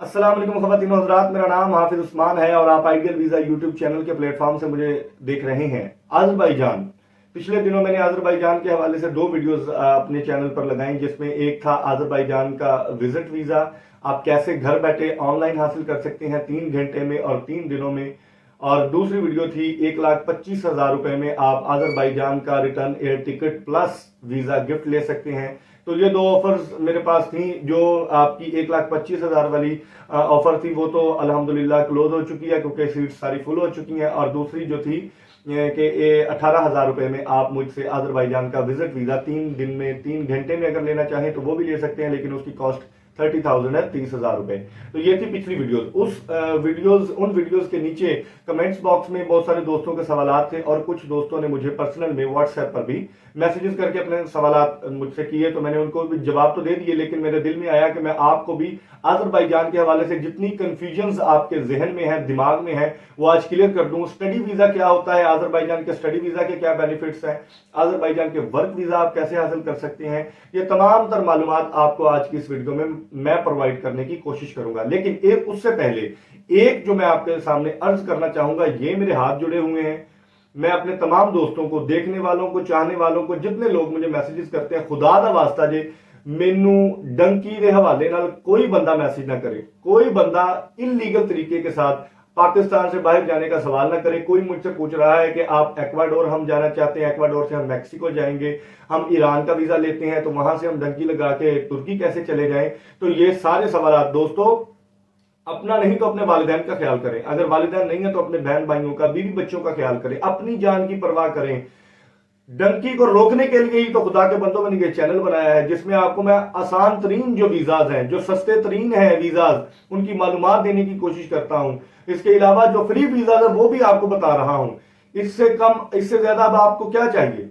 अस्सलाम वालेकुम ख़वातीन और हज़रात, मेरा नाम हाफिज उस्मान है और आप आइडियल वीज़ा यूट्यूब चैनल के प्लेटफॉर्म से मुझे देख रहे हैं। आज़रबाईजान, पिछले दिनों मैंने आज़रबाईजान के हवाले से 2 वीडियोस अपने चैनल पर लगाई, जिसमें एक था आज़रबाईजान का विजिट वीज़ा, आप कैसे घर बैठे ऑनलाइन हासिल कर सकते हैं 3 घंटे में और 3 दिनों में, और दूसरी वीडियो थी 1,25,000 रुपए में आप आज़रबाईजान का return air ticket plus visa gift ले सकते हैं। तो ये 2 ऑफर्स मेरे पास थी। जो आपकी 1,25,000 वाली ऑफर थी वो तो अल्हम्दुलिल्लाह क्लोज हो चुकी है क्योंकि सीट सारी फुल हो चुकी हैं, और दूसरी जो थी कि 18,000 रुपए में आप मुझसे आज़रबाईजान का विजिट वीज़ा 3 दिन में 3 घंटे में अगर लेना चाहें तो वो भी ले सकते हैं, लेकिन उसकी कॉस्ट 30,000 है, 30,000 रुपए। तो ये थी पिछली वीडियोस। उन वीडियोस के नीचे कमेंट्स बॉक्स में बहुत सारे दोस्तों के सवालात थे और कुछ दोस्तों ने मुझे पर्सनल में व्हाट्सएप पर भी मैसेजेस करके अपने सवालात मुझसे किए, तो मैंने उनको भी जवाब तो दे दिए, लेकिन मेरे दिल में आया कि मैं आपको भी आज़रबाईजान के हवाले से जितनी कंफ्यूजन्स आपके जहन में है, दिमाग में है, वो आज क्लियर कर दूं। स्टडी वीजा क्या होता है, आज़रबाईजान के स्टडी वीजा के क्या बेनिफिट्स हैं, आज़रबाईजान के वर्क वीजा आप कैसे हासिल कर सकते हैं, ये तमाम तर मालूमात आपको आज की इस वीडियो में मैं प्रोवाइड करने की कोशिश करूंगा। लेकिन एक उससे पहले एक जो मैं आपके सामने अर्ज करना चाहूंगा, ये मेरे हाथ जुड़े हुए हैं। मैं अपने तमाम दोस्तों को, देखने वालों को, चाहने वालों को, जितने लोग मुझे मैसेजेस करते हैं, खुदा दा वास्ता जे मैनू डंकी के हवाले नाल कोई बंदा मैसेज ना करे, कोई बंदा इलीगल तरीके के साथ पाकिस्तान से बाहर जाने का सवाल ना करे। कोई मुझसे पूछ रहा है कि आप एक्वाडोर हम जाना चाहते हैं, एक्वाडोर से हम मैक्सिको जाएंगे, हम ईरान का वीजा लेते हैं, तो वहां से हम डंकी लगा के तुर्की कैसे चले जाएं। तो ये सारे सवाल दोस्तों, अपना नहीं तो अपने वालिदैन का ख्याल करें, अगर वालिदैन नहीं है तो अपने बहन भाइयों का, बीवी बच्चों का ख्याल करें, अपनी जान की परवाह करें। डंकी को रोकने के लिए ही तो खुदा के बंदों मैंने ये चैनल बनाया है, जिसमें आपको मैं आसान तरीन जो वीजाज हैं, जो सस्ते तरीन है वीजाज, उनकी मालूमात देने की कोशिश करता हूं। इसके अलावा जो फ्री वीजाज है वो भी आपको बता रहा हूं। इससे कम, इससे ज्यादा अब आपको क्या चाहिए।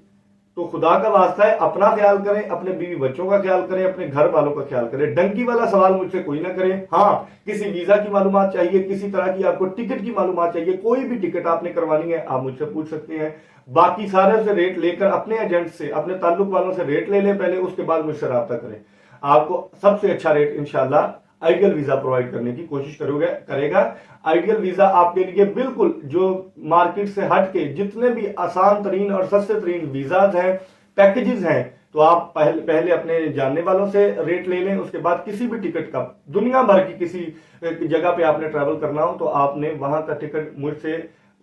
तो खुदा का वास्ता है, अपना ख्याल करें, अपने बीवी बच्चों का ख्याल करें, अपने घर वालों का ख्याल करें। डंकी वाला सवाल मुझसे कोई ना करें। हाँ, किसी वीजा की मालूमात चाहिए, किसी तरह की आपको टिकट की मालूमात चाहिए, कोई भी टिकट आपने करवानी है आप मुझसे पूछ सकते हैं। बाकी सारे से रेट लेकर अपने एजेंट से, अपने ताल्लुक वालों से रेट ले लें पहले, उसके बाद मुझसे रब्ता करें। आपको सबसे अच्छा रेट इंशाल्लाह आइडियल वीजा प्रोवाइड करने की कोशिश करेगा। आइडियल वीजा आपके लिए बिल्कुल जो मार्केट से हट के जितने भी आसान तरीन और सस्ते तरीन वीजाज हैं, पैकेजेस हैं, तो आप पहले अपने जानने वालों से रेट ले लें। उसके बाद किसी भी टिकट का, दुनिया भर की किसी जगह पे आपने ट्रैवल करना हो तो आपने वहां का टिकट मुझसे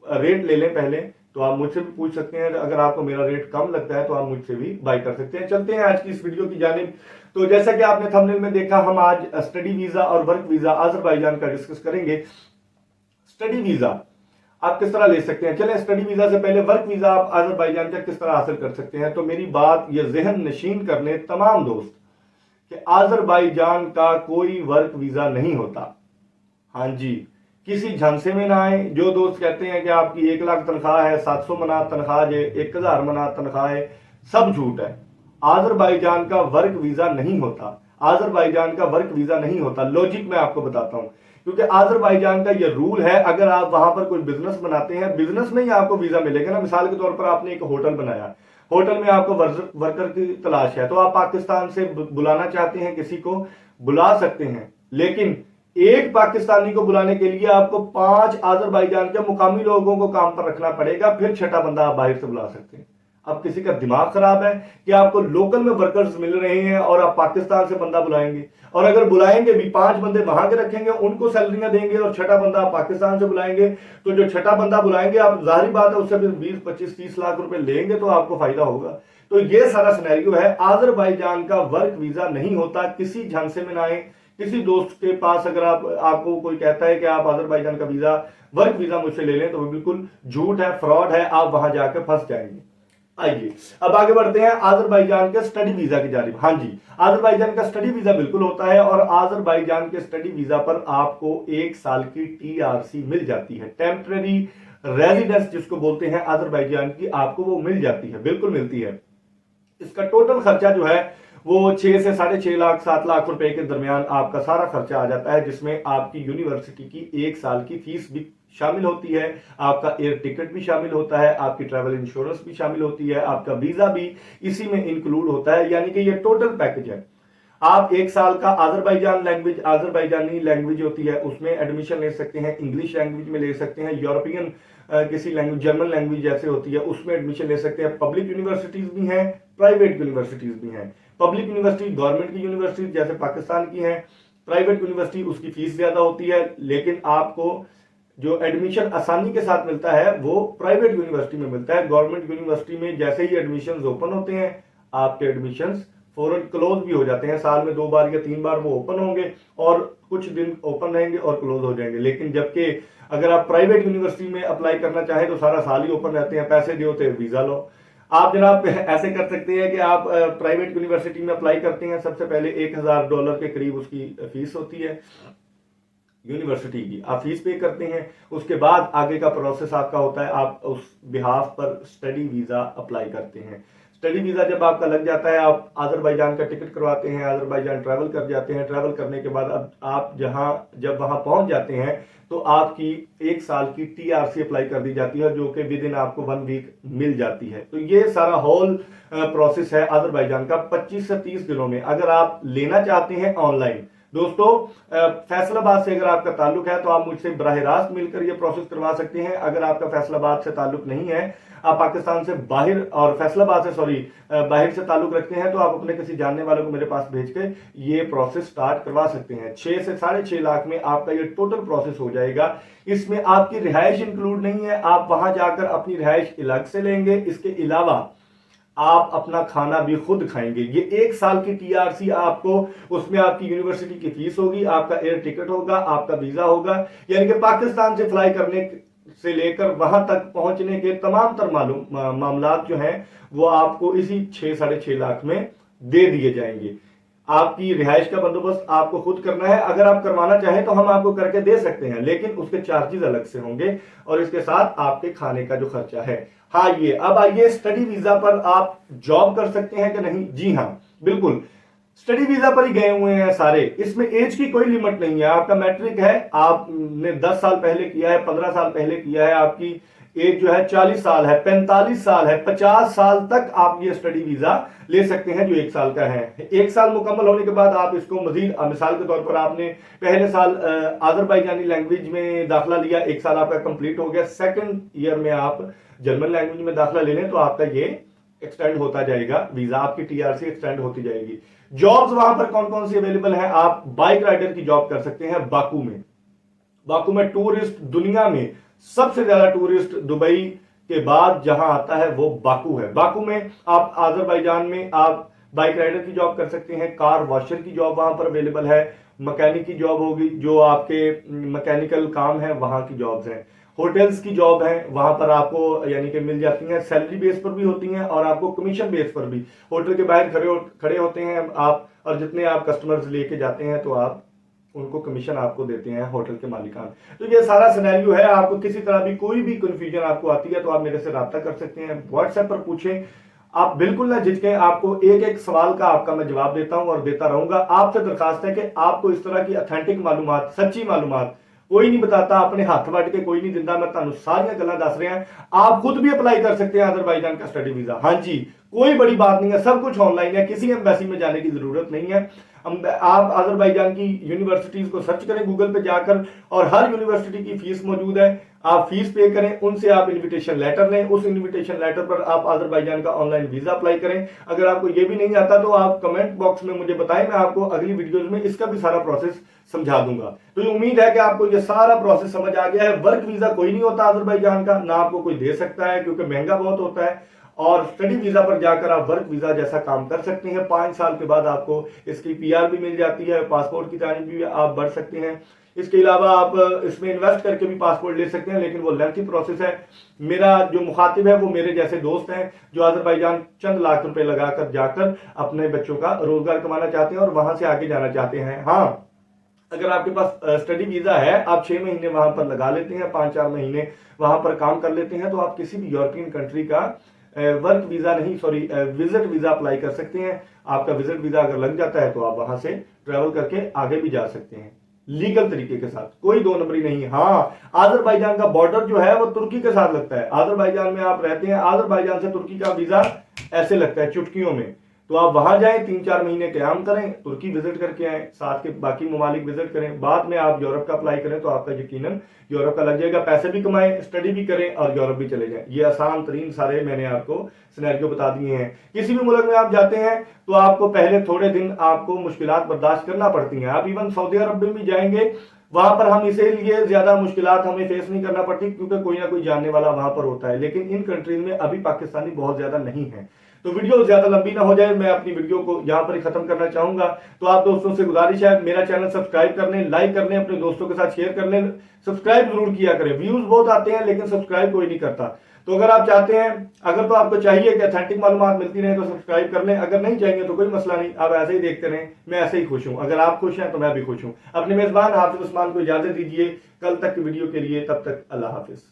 रेट ले लें पहले। तो आप मुझसे भी पूछ सकते हैं, अगर आपको मेरा रेट कम लगता है तो आप मुझसे भी बाय कर सकते हैं। चलते हैं आज की इस वीडियो की जानिब। तो जैसा कि आपने थंबनेल में देखा, हम आज स्टडी वीजा और वर्क वीजा आज़रबाईजान का डिस्कस करेंगे। स्टडी वीजा आप किस तरह ले सकते हैं। चलें, स्टडी वीजा से पहले वर्क वीजा आप आज़रबाईजान का किस तरह हासिल कर सकते हैं। तो मेरी बात ये जहन नशीन कर लें तमाम दोस्त कि आज़रबाईजान का कोई वर्क वीजा नहीं होता। हाँ जी, किसी झांसे में ना आए। जो दोस्त कहते हैं कि आपकी 1 लाख तनख्वाह है, 700 मना तनख्वाह है, 1,000 मना तनख्वाह है, सब झूठ है। आज़रबाईजान का वर्क वीजा नहीं होता। आज़रबाईजान का वर्क वीजा नहीं होता। लॉजिक मैं आपको बताता हूं, क्योंकि आज़रबाईजान का यह रूल है, अगर आप वहां पर कोई बिजनेस बनाते हैं, बिजनेस में ही आपको वीजा मिलेगा ना। मिसाल के तौर पर आपने एक होटल बनाया, होटल में आपको वर्कर की तलाश है, तो आप पाकिस्तान से बुलाना चाहते हैं, किसी को बुला सकते हैं, लेकिन एक पाकिस्तानी को बुलाने के लिए आपको 5 आज़रबाईजान के मुकामी लोगों को काम पर रखना पड़ेगा, फिर छठा बंदा आप बाहर से बुला सकते हैं। अब किसी का दिमाग खराब है कि आपको लोकल में वर्कर्स मिल रहे हैं और आप पाकिस्तान से बंदा बुलाएंगे, और अगर बुलाएंगे भी 5 बंदे वहां के रखेंगे, उनको सैलरियां देंगे, और छठा बंदा आप पाकिस्तान से बुलाएंगे, तो जो छठा बंदा बुलाएंगे आप, जाहिर बात है उससे 20, 25, 30 लाख रुपए लेंगे तो आपको फायदा होगा। तो ये सारा सिनेरियो है। आज़रबाईजान का वर्क वीजा नहीं होता। किसी झांसे में ना आए। किसी दोस्त के पास अगर आपको कोई कहता है कि आप आज़रबाईजान का वीजा, वर्क वीजा मुझसे ले लें, तो वो बिल्कुल झूठ है, फ्रॉड है, आप वहां जाकर फंस जाएंगे। आइए अब आगे बढ़ते हैं आज़रबाईजान के स्टडी वीजा की जानिब। हाँ जी, आज़रबाईजान का स्टडी वीजा बिल्कुल होता है, और आज़रबाईजान के स्टडी वीजा पर आपको 1 साल की TRC मिल जाती है, टेम्पररी रेजिडेंस जिसको बोलते हैं आज़रबाईजान की, आपको वो मिल जाती है, बिल्कुल मिलती है। इसका टोटल खर्चा जो है वो 6 से 6.5 लाख, 7 लाख रुपए के दरमियान आपका सारा खर्चा आ जाता है, जिसमें आपकी यूनिवर्सिटी की 1 साल की फीस भी शामिल होती है, आपका एयर टिकट भी शामिल होता है, आपकी ट्रैवल इंश्योरेंस भी शामिल होती है, आपका वीजा भी इसी में इंक्लूड होता है, यानी कि ये टोटल पैकेज है। आप एक साल का आज़रबाईजानी लैंग्वेज होती है उसमें एडमिशन ले सकते हैं, इंग्लिश लैंग्वेज में ले सकते हैं, यूरोपियन किसी लैंग्वेज, जर्मन लैंग्वेज जैसे होती है उसमें एडमिशन ले सकते हैं। पब्लिक यूनिवर्सिटीज भी हैं, प्राइवेट यूनिवर्सिटीज भी हैं। पब्लिक यूनिवर्सिटी गवर्नमेंट की यूनिवर्सिटी जैसे पाकिस्तान की है, प्राइवेट यूनिवर्सिटी उसकी फीस ज्यादा होती है, लेकिन आपको जो एडमिशन आसानी के साथ मिलता है वो प्राइवेट यूनिवर्सिटी में मिलता है। गवर्नमेंट यूनिवर्सिटी में जैसे ही एडमिशन ओपन होते हैं आपके एडमिशन फौरन क्लोज भी हो जाते हैं। साल में 2 बार या 3 बार वो ओपन होंगे और कुछ दिन ओपन रहेंगे और क्लोज हो जाएंगे। लेकिन जबकि अगर आप प्राइवेट यूनिवर्सिटी में अप्लाई करना चाहें तो सारा साल ही ओपन रहते हैं, पैसे दो तो वीजा लो। आप जनाब ऐसे कर सकते हैं कि आप प्राइवेट यूनिवर्सिटी में अप्लाई करते हैं, सबसे पहले $1000 के करीब उसकी फीस होती है यूनिवर्सिटी की, आप फीस पे करते हैं। उसके बाद आगे का प्रोसेस आपका होता है, आप उस बिहाफ पर स्टडी वीजा अप्लाई करते हैं। स्टडी वीजा जब आपका लग जाता है, आप आज़रबाईजान का टिकट करवाते हैं, आज़रबाईजान ट्रैवल कर जाते हैं। ट्रैवल करने के बाद अब आप जब वहां पहुंच जाते हैं तो आपकी 1 साल की TRC अप्लाई कर दी जाती है, जो कि विद इन आपको 1 वीक मिल जाती है। तो ये सारा होल प्रोसेस है आज़रबाईजान का 25 से 30 दिनों में। अगर आप लेना चाहते हैं ऑनलाइन, दोस्तों फैसलाबाद से अगर आपका ताल्लुक है तो आप मुझसे बराह रास्त मिलकर ये प्रोसेस करवा सकते हैं। अगर आपका फैसलाबाद से ताल्लुक नहीं है, आप पाकिस्तान से बाहर और फैसलाबाद से बाहर से ताल्लुक रखते हैं, तो आप अपने किसी जानने वाले को मेरे पास भेज के ये प्रोसेस स्टार्ट करवा सकते हैं। 6 से 6.5 लाख में आपका ये टोटल प्रोसेस हो जाएगा। इसमें आपकी रिहाइश इंक्लूड नहीं है, आप वहां जाकर अपनी रिहाइश अलग से लेंगे। इसके अलावा आप अपना खाना भी खुद खाएंगे। ये 1 साल की TRC आपको, उसमें आपकी यूनिवर्सिटी की फीस होगी, आपका एयर टिकट होगा, आपका वीजा होगा, यानी कि पाकिस्तान से फ्लाई करने से लेकर वहां तक पहुंचने के तमाम तर मामलात जो हैं वो आपको इसी 6-6.5 लाख में दे दिए जाएंगे। आपकी रिहाइश का बंदोबस्त आपको खुद करना है। अगर आप करवाना चाहें तो हम आपको करके दे सकते हैं, लेकिन उसके चार्जेस अलग से होंगे और इसके साथ आपके खाने का जो खर्चा है। हाँ, ये अब आइए, स्टडी वीजा पर आप जॉब कर सकते हैं कि नहीं? जी हाँ, बिल्कुल स्टडी वीजा पर ही गए हुए हैं सारे। इसमें एज की कोई लिमिट नहीं है। आपका मैट्रिक है, आपने 10 साल पहले किया है, 15 साल पहले किया है, आपकी एज जो है 40 साल है, 45 साल है, 50 साल तक आप ये स्टडी वीजा ले सकते हैं जो 1 साल का है। 1 साल मुकम्मल होने के बाद आप इसको मजीद, मिसाल के तौर पर आपने पहले साल आज़रबाईजानी लैंग्वेज में दाखिला लिया, 1 साल आपका कंप्लीट हो गया, सेकंड ईयर में आप जर्मन लैंग्वेज में दाखिला ले लें तो आपका ये एक्सटेंड होता जाएगा, वीजा आपकी TRC एक्सटेंड होती जाएगी। जॉब्स वहां पर कौन कौन सी अवेलेबल है? आप बाइक राइडर की जॉब कर सकते हैं बाकू में। बाकू में टूरिस्ट, दुनिया में सबसे ज्यादा टूरिस्ट दुबई के बाद जहां आता है वो बाकू है। बाकू में आप आज़रबाईजान में आप बाइक राइडर की जॉब कर सकते हैं, कार वॉशर की जॉब वहां पर अवेलेबल है, मैकेनिक की जॉब होगी, जो आपके मैकेनिकल काम है वहां की जॉब्स हैं। होटल्स की जॉब है, वहां पर आपको यानी कि मिल जाती हैं, सैलरी बेस पर भी होती हैं और आपको कमीशन बेस पर भी। होटल के बाहर खड़े होते हैं आप, और जितने आप कस्टमर्स लेके जाते हैं तो आप उनको कमीशन आपको देते हैं होटल के मालिकान। तो ये सारा सिनेरियो है। आपको किसी तरह भी कोई भी कंफ्यूजन आपको आती है तो आप मेरे से राब्ता कर सकते हैं, व्हाट्सएप पर पूछें। आप बिल्कुल ना झिझकें, आपको एक एक सवाल का आपका मैं जवाब देता हूं और देता रहूंगा। आपसे दरखास्त है कि आपको इस तरह की ऑथेंटिक मालूमात, सच्ची मालूमात कोई नहीं बताता, अपने हाथ वट के कोई नहीं दिंदा। मैं तुहानू सारियां गल्लां दस रहा। आप खुद भी अप्लाई कर सकते हैं आज़रबाईजान का स्टडी वीजा। हाँ जी, कोई बड़ी बात नहीं है, सब कुछ ऑनलाइन है, किसी एम्बेसी में जाने की जरूरत नहीं है। आप आज़रबाईजान की यूनिवर्सिटीज को सर्च करें गूगल पे जाकर, और हर यूनिवर्सिटी की फीस मौजूद है। आप फीस पे करें, उनसे आप इन्विटेशन लेटर लें, उस इन्विटेशन लेटर पर आप आज़रबाईजान का ऑनलाइन वीजा अप्लाई करें। अगर आपको ये भी नहीं आता तो आप कमेंट बॉक्स में मुझे बताएं, मैं आपको अगली वीडियोज में इसका भी सारा प्रोसेस समझा दूंगा। तो ये उम्मीद है कि आपको ये सारा प्रोसेस समझ आ गया है। वर्क वीजा कोई नहीं होता आज़रबाईजान का, ना आपको कोई दे सकता है क्योंकि महंगा बहुत होता है, और स्टडी वीजा पर जाकर आप वर्क वीजा जैसा काम कर सकते हैं। 5 साल के बाद आपको इसकी PR भी मिल जाती है, पासपोर्ट की तारीख भी आप बढ़ सकते हैं। इसके अलावा आप इसमें इन्वेस्ट करके भी पासपोर्ट ले सकते हैं, लेकिन वो लेंथी प्रोसेस है। मेरा जो मुखातिब है वो मेरे जैसे दोस्त हैं जो आज़रबाईजान चंद लाख रुपए लगाकर जाकर अपने बच्चों का रोजगार कमाना चाहते हैं और वहां से आगे जाना चाहते हैं। हाँ, अगर आपके पास स्टडी वीजा है, आप 6 महीने वहां पर लगा लेते हैं, 5-4 महीने वहां पर काम कर लेते हैं, तो आप किसी भी यूरोपियन कंट्री का वर्क वीजा नहीं, विजिट वीजा अप्लाई कर सकते हैं। आपका विजिट वीजा अगर लग जाता है तो आप वहां से ट्रेवल करके आगे भी जा सकते हैं लीगल तरीके के साथ, कोई 2 नंबरी नहीं। हाँ, आज़रबाईजान का बॉर्डर जो है वो तुर्की के साथ लगता है। आज़रबाईजान में आप रहते हैं, आज़रबाईजान से तुर्की का वीजा ऐसे लगता है चुटकियों में। तो आप वहां जाएं, 3-4 महीने क्याम करें, तुर्की विजिट करके आए, साथ के बाकी ममालिक विजिट करें, बाद में आप यूरोप का अप्लाई करें तो आपका यकीनन यूरोप का लग जाएगा। पैसे भी कमाएं, स्टडी भी करें और यूरोप भी चले जाएं। ये आसान तरीन सारे मैंने आपको सिनेरियो बता दिए हैं। किसी भी मुल्क में आप जाते हैं तो आपको पहले थोड़े दिन आपको मुश्किलात बर्दाश्त करना पड़ती हैं। आप इवन सऊदी अरब में भी जाएंगे, वहां पर हम इसीलिए ज्यादा मुश्किलात हमें फेस नहीं करना पड़ती क्योंकि कोई ना कोई जानने वाला वहां पर होता है। लेकिन इन कंट्रीज में अभी पाकिस्तानी बहुत ज्यादा नहीं है। तो वीडियो ज्यादा लंबी ना हो जाए, मैं अपनी वीडियो को यहां पर ही खत्म करना चाहूंगा। तो आप दोस्तों से गुजारिश है, मेरा चैनल सब्सक्राइब कर लें, लाइक कर लें, अपने दोस्तों के साथ शेयर कर लें, सब्सक्राइब जरूर किया करें। व्यूज बहुत आते हैं लेकिन सब्सक्राइब कोई नहीं करता। तो अगर आप चाहते हैं, अगर तो आपको चाहिए कि अथेंटिक मालूमात मिलती रहे तो सब्सक्राइब कर लें, अगर नहीं चाहिए तो कोई मसला नहीं, आप ऐसे ही देखते रहें, मैं ऐसे ही खुश हूं। अगर आप खुश हैं तो मैं भी खुश हूं। अपने मेजबान हाफिज उस्मान को इजाजत दीजिए कल तक की वीडियो के लिए। तब तक अल्लाह हाफिज।